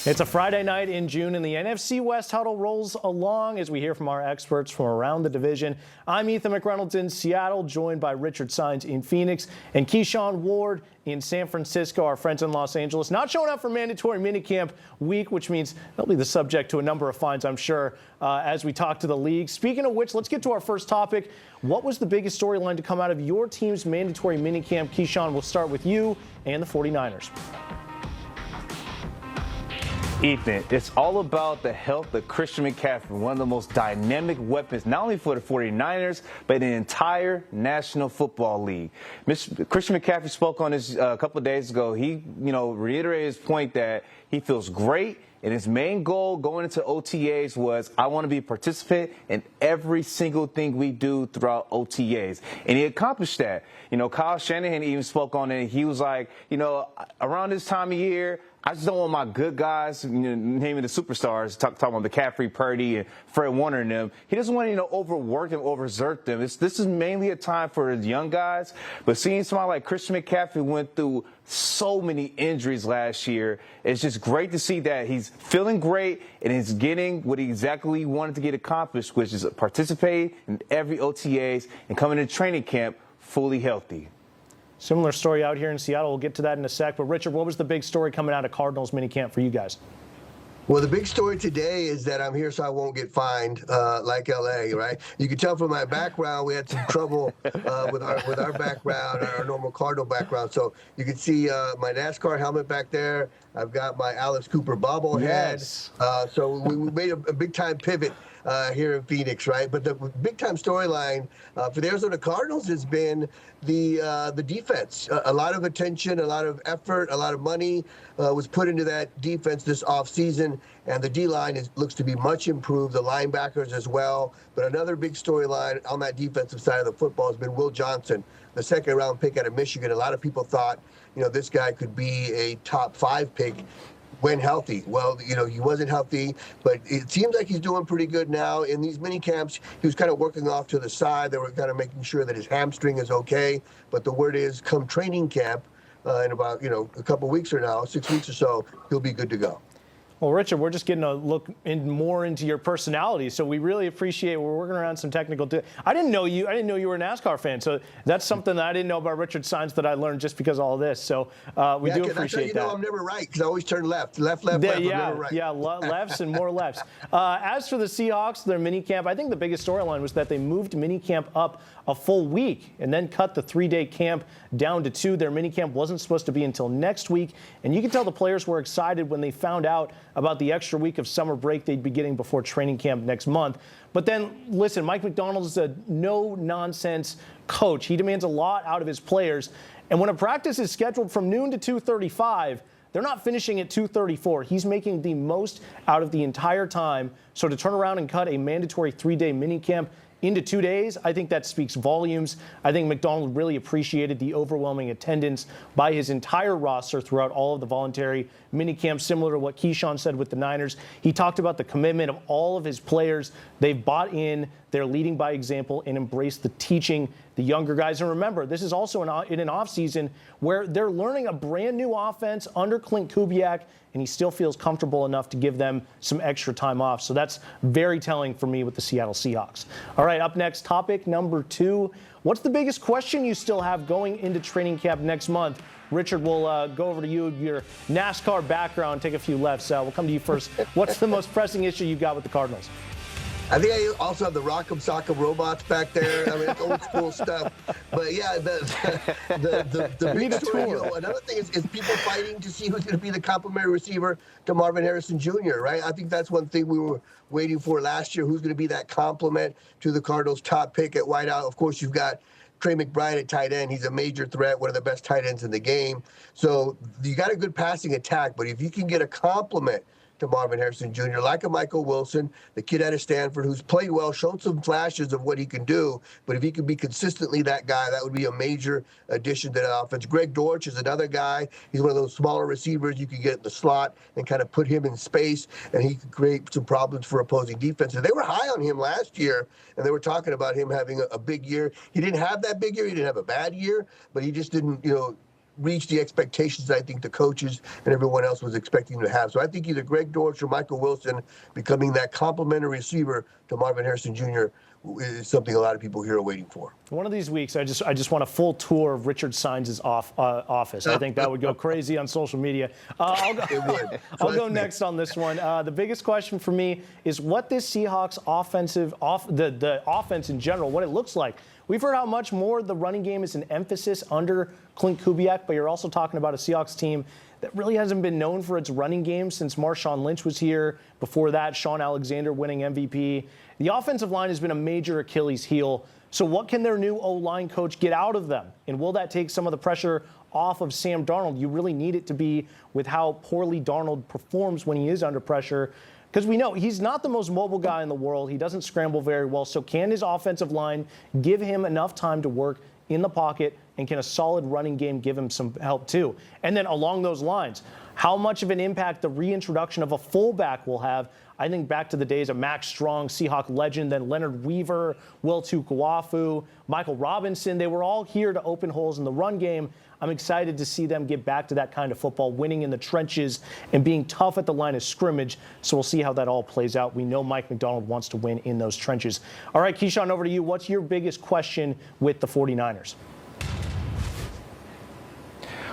It's a Friday night in June, and the NFC West Huddle rolls along as we hear from our experts from around the division. I'm Ethan McReynolds in Seattle, joined by Richard Sines in Phoenix and Keyshawn Ward in San Francisco, our friends in Los Angeles. Not showing up for mandatory minicamp week, which means they'll be the subject to a number of fines, I'm sure, as we talk to the league. Speaking of which, let's get to our first topic. What was the biggest storyline to come out of your team's mandatory minicamp? Keyshawn, we'll start with you and the 49ers. Ethan, it's all about the health of Christian McCaffrey, one of the most dynamic weapons, not only for the 49ers, but the entire National Football League. Christian McCaffrey spoke on this a couple of days ago. He, reiterated his point that he feels great, and his main goal going into OTAs was, I want to be a participant in every single thing we do throughout OTAs. And he accomplished that. Kyle Shanahan even spoke on it. He was like, around this time of year, I just don't want my good guys, naming the superstars, talking about McCaffrey, Purdy, and Fred Warner and them. He doesn't want to, overwork them, overexert them. This is mainly a time for the young guys. But seeing somebody like Christian McCaffrey went through so many injuries last year, it's just great to see that he's feeling great and he's getting what he exactly wanted to get accomplished, which is participate in every OTAs and coming to training camp fully healthy. Similar story out here in Seattle. We'll get to that in a sec. But, Richard, what was the big story coming out of Cardinals minicamp for you guys? Well, the big story today is that I'm here so I won't get fined like L.A., right? You can tell from my background we had some trouble with our background, our normal Cardinal background. So you can see my NASCAR helmet back there. I've got my Alice Cooper bobblehead. Yes. So we made a big-time pivot here in Phoenix, right? But the big-time storyline for the Arizona Cardinals has been the defense. A lot of attention, a lot of effort, a lot of money was put into that defense this offseason, and the D-line looks to be much improved, the linebackers as well. But another big storyline on that defensive side of the football has been Will Johnson, the second-round pick out of Michigan. A lot of people thought, this guy could be a top 5 pick when healthy. Well, he wasn't healthy, but it seems like he's doing pretty good now. In these mini camps, he was kind of working off to the side. They were kind of making sure that his hamstring is okay. But the word is, come training camp in about, a couple weeks or now, 6 weeks or so, he'll be good to go. Well, Richard, we're just getting a look more into your personality, so we really appreciate. We're working around some technical. I didn't know you were a NASCAR fan, so that's something that I didn't know about Richard Sines that I learned just because of all this. So we do appreciate that. I'm never right because I always turn left. Left. I'm never right. Yeah, lefts and more lefts. As for the Seahawks, their minicamp, I think the biggest storyline was that they moved minicamp up a full week and then cut the 3-day camp down to 2. Their minicamp wasn't supposed to be until next week, and you can tell the players were excited when they found out about the extra week of summer break they'd be getting before training camp next month. But then, listen, Mike McDonald is a no-nonsense coach. He demands a lot out of his players, and when a practice is scheduled from noon to 2:35, they're not finishing at 2:34. He's making the most out of the entire time. So to turn around and cut a mandatory 3-day minicamp into 2 days, I think that speaks volumes. I think McDonald really appreciated the overwhelming attendance by his entire roster throughout all of the voluntary minicamps, similar to what Keyshawn said with the Niners. He talked about the commitment of all of his players. They've bought in, they're leading by example, and embrace the teaching the younger guys. And remember, this is also in an offseason where they're learning a brand new offense under Clint Kubiak, and he still feels comfortable enough to give them some extra time off. So that's very telling for me with the Seattle Seahawks. All right, up next, topic number 2. What's the biggest question you still have going into training camp next month? Richard, we'll go over to you, your NASCAR background, take a few lefts. We'll come to you first. What's the most pressing issue you've got with the Cardinals? I think I also have the Rock'em Sock'em robots back there. I mean, it's old school stuff. But yeah, the big story. Another thing is people fighting to see who's going to be the complimentary receiver to Marvin Harrison Jr., right? I think that's one thing we were waiting for last year. Who's going to be that complement to the Cardinals' top pick at wideout? Of course, you've got Trey McBride at tight end. He's a major threat, one of the best tight ends in the game. So you got a good passing attack, but if you can get a complement to Marvin Harrison Jr., like a Michael Wilson, the kid out of Stanford who's played well, shown some flashes of what he can do, but if he could be consistently that guy, that would be a major addition to the offense. Greg Dortch is another guy. He's one of those smaller receivers you can get in the slot and kind of put him in space, and he could create some problems for opposing defenses. They were high on him last year, and they were talking about him having a big year. He didn't have that big year. He didn't have a bad year, but he just didn't, reach the expectations that I think the coaches and everyone else was expecting to have. So I think either Greg Dortch or Michael Wilson becoming that complementary receiver to Marvin Harrison Jr. is something a lot of people here are waiting for. One of these weeks, I just want a full tour of Richard Saenz' office. I think that would go crazy on social media. I'll go next on this one. The biggest question for me is what this Seahawks the offense in general, what it looks like. We've heard how much more the running game is an emphasis under Clint Kubiak, but you're also talking about a Seahawks team that really hasn't been known for its running game since Marshawn Lynch was here. Before that, Sean Alexander winning MVP. The offensive line has been a major Achilles heel. So what can their new O-line coach get out of them? And will that take some of the pressure off of Sam Darnold? You really need it to be with how poorly Darnold performs when he is under pressure. Because we know he's not the most mobile guy in the world. He doesn't scramble very well. So can his offensive line give him enough time to work in the pocket? And can a solid running game give him some help too? And then along those lines, how much of an impact the reintroduction of a fullback will have? I think back to the days of Max Strong, Seahawk legend, then Leonard Weaver, Will Tukuafu, Michael Robinson. They were all here to open holes in the run game. I'm excited to see them get back to that kind of football, winning in the trenches and being tough at the line of scrimmage. So we'll see how that all plays out. We know Mike McDonald wants to win in those trenches. All right, Keyshawn, over to you. What's your biggest question with the 49ers?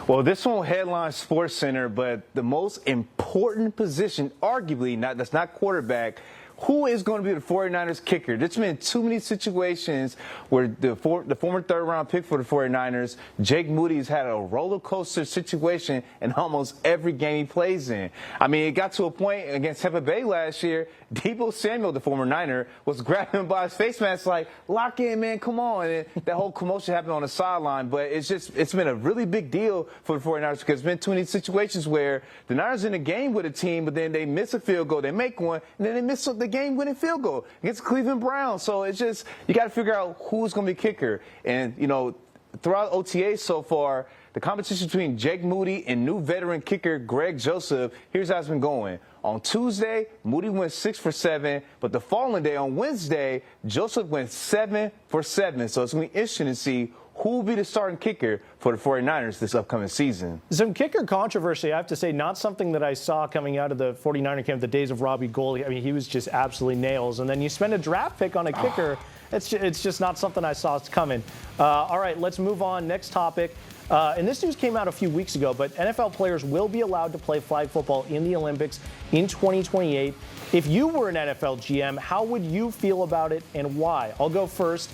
Well, this won't headline Sports Center, but the most important position, arguably, that's not quarterback, who is going to be the 49ers kicker? There's been too many situations where the former third-round pick for the 49ers, Jake Moody's had a roller coaster situation in almost every game he plays in. I mean, it got to a point against Tampa Bay last year, Deebo Samuel, the former Niner, was grabbing him by his face mask like, lock in, man, come on. And that whole commotion happened on the sideline. But it's been a really big deal for the 49ers because there's been too many situations where the Niners in a game with a team, but then they miss a field goal, they make one, and then they miss the game-winning field goal against Cleveland Browns. So it's just, you got to figure out who's going to be kicker. And, you know, throughout OTA so far, the competition between Jake Moody and new veteran kicker Greg Joseph, here's how it's been going. On Tuesday, Moody went 6 for 7, but the following day, on Wednesday, Joseph went 7 for 7. So it's going to be interesting to see who will be the starting kicker for the 49ers this upcoming season. Some kicker controversy, I have to say, not something that I saw coming out of the 49er camp, the days of Robbie Gould. I mean, he was just absolutely nails. And then you spend a draft pick on a kicker. It's just not something I saw coming. All right, let's move on. Next topic. And this news came out a few weeks ago, but NFL players will be allowed to play flag football in the Olympics in 2028. If you were an NFL GM, how would you feel about it and why? I'll go first.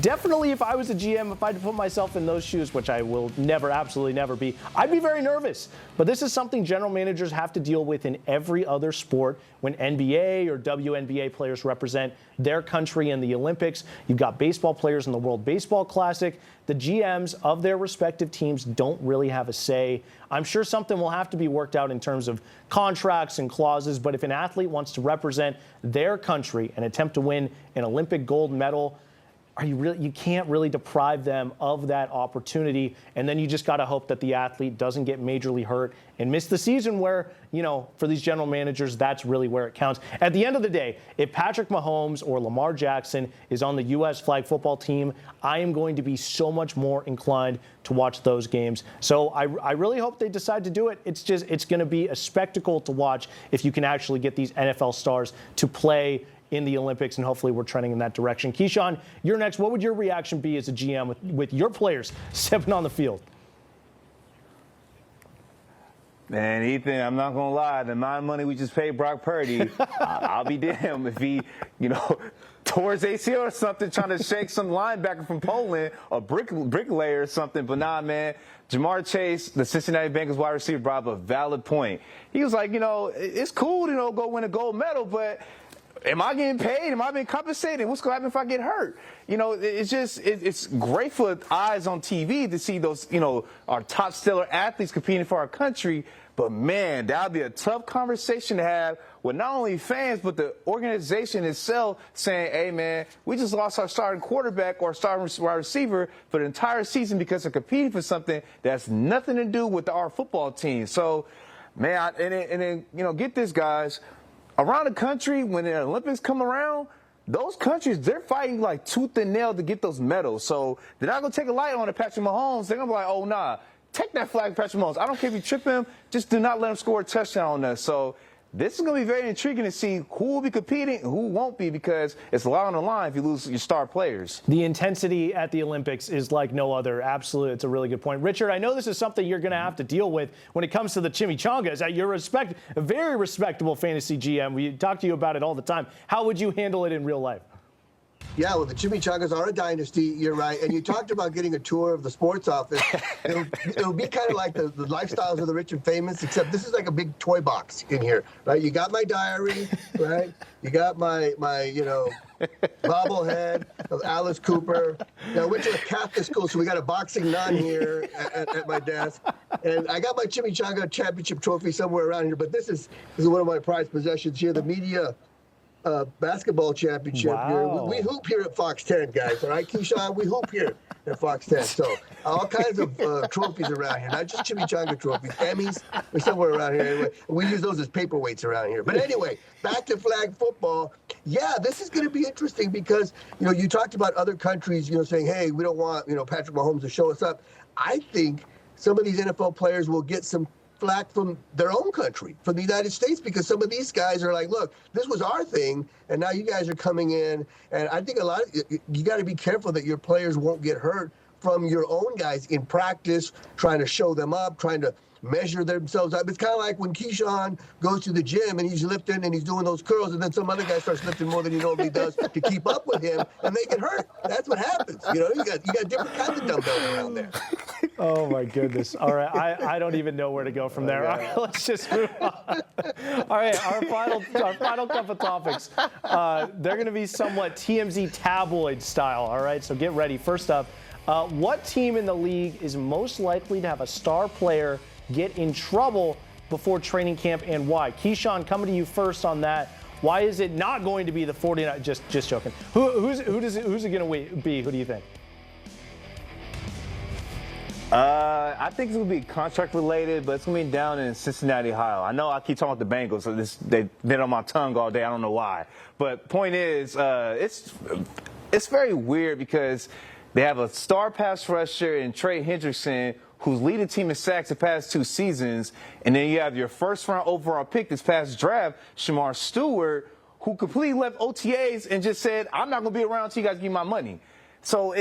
Definitely, if I was a GM, if I had to put myself in those shoes, which I will never, absolutely never be, I'd be very nervous. But this is something general managers have to deal with in every other sport. When NBA or WNBA players represent their country in the Olympics, you've got baseball players in the World Baseball Classic. The GMs of their respective teams don't really have a say. I'm sure something will have to be worked out in terms of contracts and clauses, but if an athlete wants to represent their country and attempt to win an Olympic gold medal, you can't really deprive them of that opportunity. And then you just got to hope that the athlete doesn't get majorly hurt and miss the season where, you know, for these general managers, that's really where it counts. At the end of the day, if Patrick Mahomes or Lamar Jackson is on the U.S. flag football team, I am going to be so much more inclined to watch those games. So I really hope they decide to do it. It's going to be a spectacle to watch if you can actually get these NFL stars to play in the Olympics, and hopefully we're trending in that direction. Keyshawn, you're next. What would your reaction be as a GM with your players stepping on the field? Man, Ethan, I'm not going to lie. The amount of money we just paid Brock Purdy, I'll be damned if he, tore his ACL or something, trying to shake some linebacker from Poland, or bricklayer or something. But nah, man, Jamar Chase, the Cincinnati Bengals wide receiver, brought up a valid point. He was like, it's cool to go win a gold medal, but am I getting paid? Am I being compensated? What's going to happen if I get hurt? It's great for eyes on TV to see those, our top stellar athletes competing for our country. But, man, that would be a tough conversation to have with not only fans, but the organization itself saying, hey, man, we just lost our starting quarterback or starting wide receiver for the entire season because they're competing for something that's nothing to do with our football team. So, man, and then get this, guys. Around the country, when the Olympics come around, those countries, they're fighting like tooth and nail to get those medals. So they're not going to take a light on it, Patrick Mahomes. They're going to be like, oh, nah, take that flag, Patrick Mahomes. I don't care if you trip him, just do not let him score a touchdown on us. So this is going to be very intriguing to see who will be competing and who won't be, because it's a lot on the line if you lose your star players. The intensity at the Olympics is like no other. Absolutely. It's a really good point. Richard, I know this is something you're going to have to deal with when it comes to the chimichangas. You're a very respectable fantasy GM. We talk to you about it all the time. How would you handle it in real life? Yeah, well, the chimichangas are a dynasty. You're right. And you talked about getting a tour of the sports office. It'll be kind of like the lifestyles of the rich and famous, except this is like a big toy box in here, right? You got my diary, right? You got my bobblehead of Alice Cooper. Now, I went to a Catholic school, so we got a boxing nun here at my desk. And I got my chimichanga championship trophy somewhere around here, but this is one of my prized possessions here, the media basketball championship. Wow. Here. We hoop here at Fox 10, guys. All right, Keyshawn, we hoop here at Fox 10. So all kinds of trophies around here, not just chimichanga trophies, Emmys. They're somewhere around here. Anyway, we use those as paperweights around here. But anyway, back to flag football. Yeah, this is going to be interesting because you talked about other countries, saying, hey, we don't want Patrick Mahomes to show us up. I think some of these NFL players will get some flack from their own country, from the United States, because some of these guys are like, look, this was our thing, and now you guys are coming in. And I think you got to be careful that your players won't get hurt from your own guys in practice, trying to show them up, trying to measure themselves up. It's kind of like when Keyshawn goes to the gym and he's lifting and he's doing those curls, and then some other guy starts lifting more than he normally does to keep up with him, and they get hurt. That's what happens. You got different kinds of dumbbells around there. Oh, my goodness. All right. I don't even know where to go from there. All right, let's just move on. All right. Our final couple of topics. They're going to be somewhat TMZ tabloid style. All right. So get ready. First up, what team in the league is most likely to have a star player get in trouble before training camp, and why? Keyshawn, coming to you first on that. Why is it not going to be the 49ers? Just joking. Who's it going to be? Who do you think? I think it's going to be contract related, but it's going to be down in Cincinnati, Ohio. I know I keep talking about the Bengals, so they've been on my tongue all day. I don't know why. But point is, it's very weird because they have a star pass rusher in Trey Hendrickson, who's leading the team in sacks the past 2 seasons, and then you have your first-round overall pick this past draft, Shamar Stewart, who completely left OTAs and just said, I'm not going to be around until you guys give me my money. So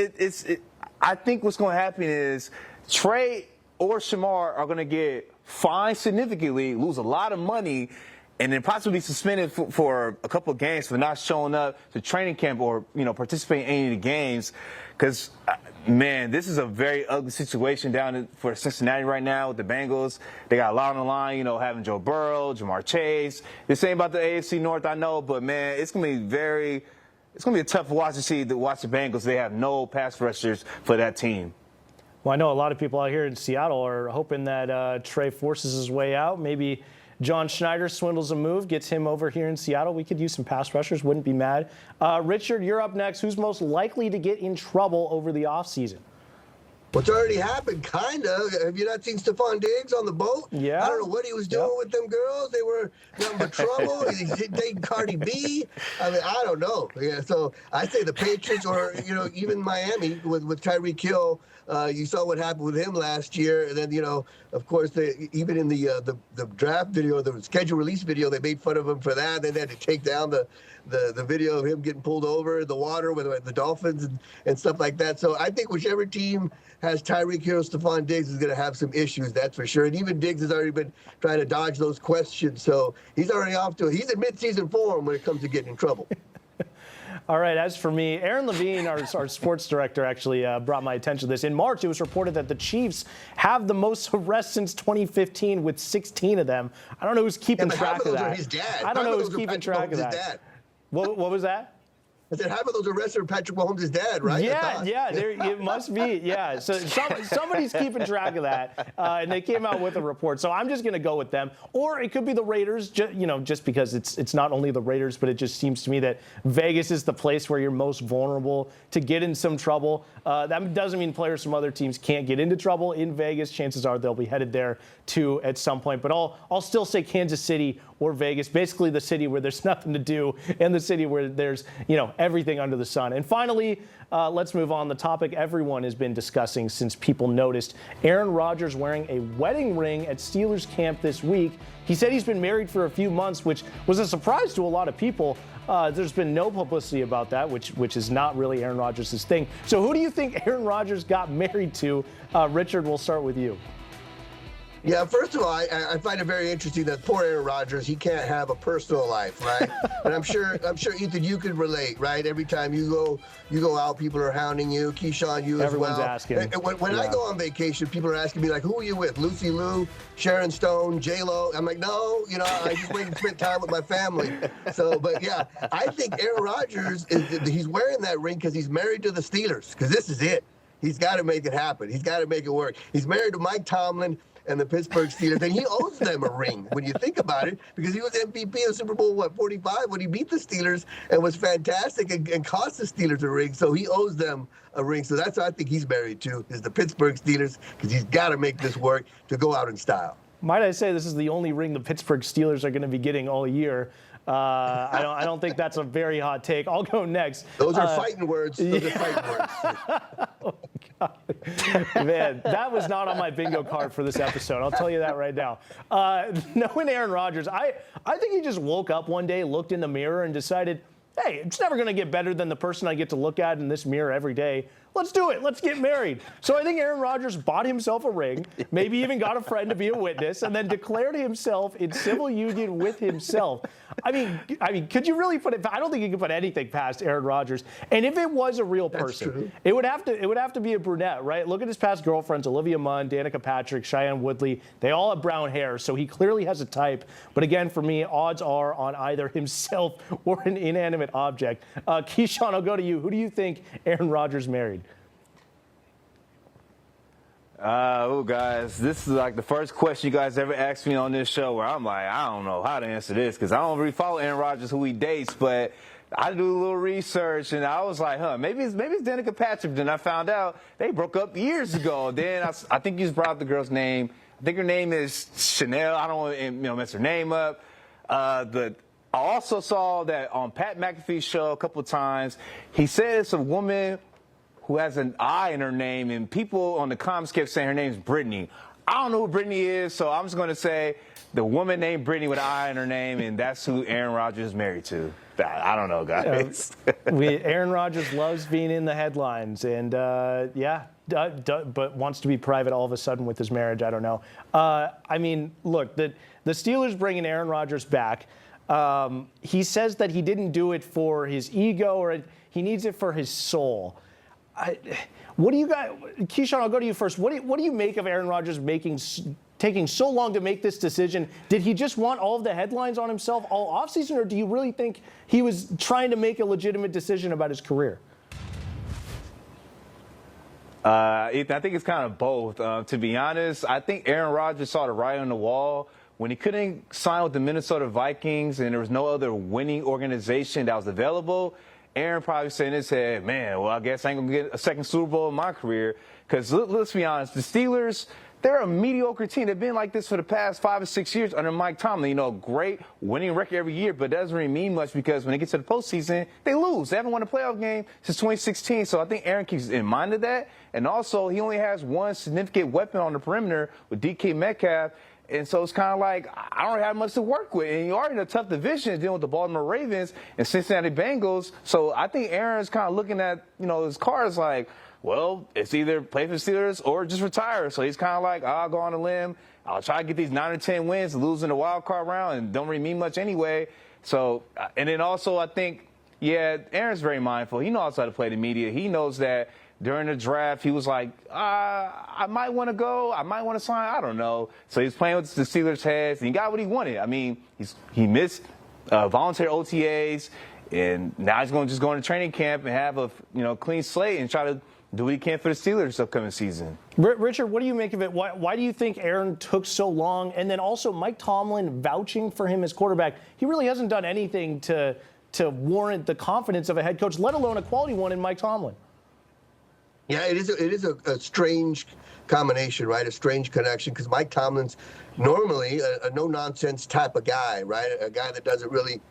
I think what's going to happen is Trey or Shamar are going to get fined significantly, lose a lot of money, and then possibly suspended for a couple of games for not showing up to training camp or participating in any of the games. Because, man, this is a very ugly situation down for Cincinnati right now with the Bengals. They got a lot on the line, having Joe Burrow, Jamar Chase. This ain't about the AFC North, I know, but, man, it's going to be a tough watch to watch the Bengals. They have no pass rushers for that team. Well, I know a lot of people out here in Seattle are hoping that Trey forces his way out. Maybe John Schneider swindles a move, gets him over here in Seattle. We could use some pass rushers. Wouldn't be mad. Richard, you're up next. Who's most likely to get in trouble over the offseason? What's already happened, kind of. Have you not seen Stephon Diggs on the boat? Yeah. I don't know what he was doing with them girls. They were nothing but trouble. He's dating Cardi B. I mean, I don't know. Yeah, so I say the Patriots or, even Miami with Tyreek Hill. You saw what happened with him last year. And then, of course, even in the draft video, the schedule release video, they made fun of him for that. Then they had to take down the video of him getting pulled over in the water with the Dolphins and stuff like that. So I think whichever team has Tyreek Hill, Stephon Diggs is going to have some issues, that's for sure. And even Diggs has already been trying to dodge those questions. So he's already he's in midseason form when it comes to getting in trouble. All right, as for me, Aaron Levine, our sports director, actually brought my attention to this. In March, it was reported that the Chiefs have the most arrests since 2015 with 16 of them. I don't know who's keeping track of that. Are his dad. I don't know who's keeping track of that. What was that? I said, half of those arrests are Patrick Mahomes' dad, right? Yeah, it must be. Yeah, so somebody's keeping track of that, and they came out with a report. So I'm just going to go with them, or it could be the Raiders. Just because it's not only the Raiders, but it just seems to me that Vegas is the place where you're most vulnerable to get in some trouble. That doesn't mean players from other teams can't get into trouble in Vegas. Chances are they'll be headed there too at some point. But I'll still say Kansas City or Vegas, basically the city where there's nothing to do and the city where there's, everything under the sun. And finally, let's move on. The topic everyone has been discussing since people noticed Aaron Rodgers wearing a wedding ring at Steelers camp this week. He said he's been married for a few months, which was a surprise to a lot of people. There's been no publicity about that, which is not really Aaron Rodgers' thing. So who do you think Aaron Rodgers got married to? Richard, we'll start with you. Yeah, first of all, I find it very interesting that poor Aaron Rodgers, he can't have a personal life, right? And I'm sure, Ethan, you could relate, right? Every time you go out, people are hounding you. Keyshawn, you Everyone's as well. asking. And when I go on vacation, people are asking me like, "Who are you with? Lucy Liu, Sharon Stone, J Lo?" I'm like, "No, I just wait to spend time with my family." So, but yeah, I think Aaron Rodgers he's wearing that ring because he's married to the Steelers. Because this is it. He's got to make it happen. He's got to make it work. He's married to Mike Tomlin and the Pittsburgh Steelers, and he owes them a ring when you think about it, because he was MVP of Super Bowl, 45, when he beat the Steelers and was fantastic and cost the Steelers a ring, so he owes them a ring. So that's what I think he's married to, is the Pittsburgh Steelers, because he's got to make this work to go out in style. Might I say this is the only ring the Pittsburgh Steelers are going to be getting all year. I don't think that's a very hot take. I'll go next. Those are fighting words. Those are fighting words. Oh, God. Man, that was not on my bingo card for this episode. I'll tell you that right now. Knowing Aaron Rodgers, I think he just woke up one day, looked in the mirror, and decided, hey, it's never going to get better than the person I get to look at in this mirror every day. Let's do it. Let's get married. So I think Aaron Rodgers bought himself a ring, maybe even got a friend to be a witness, and then declared himself in civil union with himself. I mean, could you really put it? I don't think you can put anything past Aaron Rodgers. And if it was a real person, it would have to be a brunette, right? Look at his past girlfriends: Olivia Munn, Danica Patrick, Cheyenne Woodley. They all have brown hair, so he clearly has a type. But again, for me, odds are on either himself or an inanimate object. Keyshawn, I'll go to you. Who do you think Aaron Rodgers married? Guys, this is like the first question you guys ever asked me on this show where I'm like, I don't know how to answer this, because I don't really follow Aaron Rodgers, who he dates, but I do a little research, and I was like, maybe it's Danica Patrick. Then I found out they broke up years ago. Then I think you just brought up the girl's name. I think her name is Chanel. I don't want to mess her name up. I also saw that on Pat McAfee's show a couple of times, he said it's a woman who has an I in her name, and people on the comments kept saying her name's Brittany. I don't know who Brittany is, so I'm just going to say the woman named Brittany with an I in her name, and that's who Aaron Rodgers is married to. I don't know, guys. Aaron Rodgers loves being in the headlines, and but wants to be private all of a sudden with his marriage. I don't know. Look, the Steelers bringing Aaron Rodgers back. He says that he didn't do it for his ego, or he needs it for his soul. What do you guys, Keyshawn, I'll go to you first. What do you make of Aaron Rodgers taking so long to make this decision? Did he just want all of the headlines on himself all offseason, or do you really think he was trying to make a legitimate decision about his career? Ethan, I think it's kind of both. To be honest, I think Aaron Rodgers saw the writing on the wall. When he couldn't sign with the Minnesota Vikings and there was no other winning organization that was available, Aaron probably said in his head, man, well, I guess I ain't going to get a second Super Bowl in my career. Because let's be honest, the Steelers, they're a mediocre team. They've been like this for the past 5 or 6 years under Mike Tomlin. Great winning record every year, but it doesn't really mean much because when they get to the postseason, they lose. They haven't won a playoff game since 2016. So I think Aaron keeps in mind of that. And also, he only has one significant weapon on the perimeter with DK Metcalf. And so it's kind of like, I don't have much to work with. And you're already in a tough division dealing with the Baltimore Ravens and Cincinnati Bengals. So I think Aaron's kind of looking at, his cards like, well, it's either play for the Steelers or just retire. So he's kind of like, I'll go on a limb. I'll try to get these 9 or 10 wins, lose in the wild card round, and don't really mean much anyway. So, and then also I think, Aaron's very mindful. He knows how to play the media. He knows that during the draft, he was like, I might want to go. I might want to sign. I don't know. So he's playing with the Steelers' heads, and he got what he wanted. I mean, he missed voluntary OTAs, and now he's going to just go into training camp and have a clean slate and try to do what he can for the Steelers this upcoming season. Richard, what do you make of it? Why do you think Aaron took so long? And then also Mike Tomlin vouching for him as quarterback. He really hasn't done anything to warrant the confidence of a head coach, let alone a quality one in Mike Tomlin. Yeah, it is a strange combination, right? A strange connection, because Mike Tomlin's normally a no-nonsense type of guy, right? A guy that doesn't really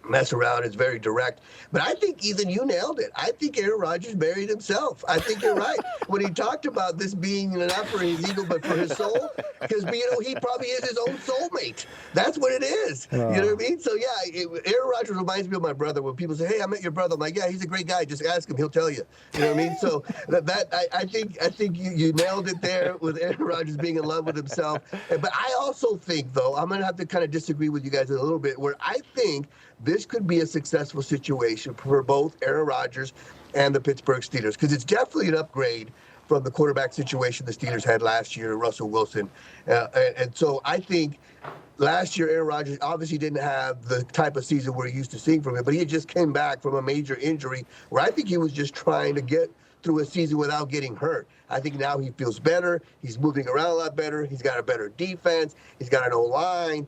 mess around, is very direct. But I think, Ethan, you nailed it. I think Aaron Rodgers married himself. I think you're right. When he talked about this being not for his ego, but for his soul, because, he probably is his own soulmate. That's what it is. You know what I mean? So, yeah, Aaron Rodgers reminds me of my brother. When people say, hey, I met your brother, I'm like, yeah, he's a great guy. Just ask him. He'll tell you. You know what I mean? So I think you nailed it there with Aaron Rodgers being in love with himself. But I also think, though, I'm going to have to kind of disagree with you guys a little bit, where I think this could be a successful situation for both Aaron Rodgers and the Pittsburgh Steelers, because it's definitely an upgrade from the quarterback situation the Steelers had last year, Russell Wilson. And so I think last year Aaron Rodgers obviously didn't have the type of season we're used to seeing from him, but he just came back from a major injury where I think he was just trying to get through a season without getting hurt. I think now he feels better. He's moving around a lot better. He's got a better defense. He's got an O-line,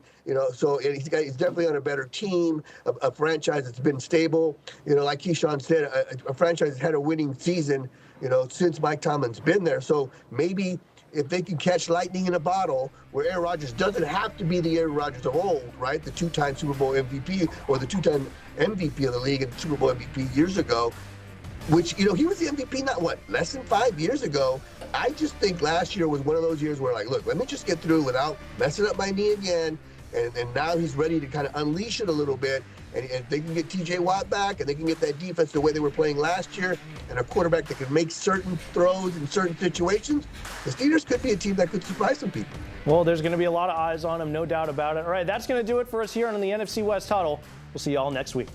so he's definitely on a better team, a franchise that's been stable. Like Keyshawn said, a franchise that's had a winning season, since Mike Tomlin's been there. So maybe if they can catch lightning in a bottle, where Aaron Rodgers doesn't have to be the Aaron Rodgers of old, right? The two-time Super Bowl MVP, or the two-time MVP of the league and Super Bowl MVP years ago, which, he was the MVP less than 5 years ago. I just think last year was one of those years where, look, let me just get through without messing up my knee again. And now he's ready to kind of unleash it a little bit. And if they can get TJ Watt back, and they can get that defense the way they were playing last year, and a quarterback that can make certain throws in certain situations, the Steelers could be a team that could surprise some people. Well, there's going to be a lot of eyes on him, no doubt about it. All right, that's going to do it for us here on the NFC West Huddle. We'll see you all next week.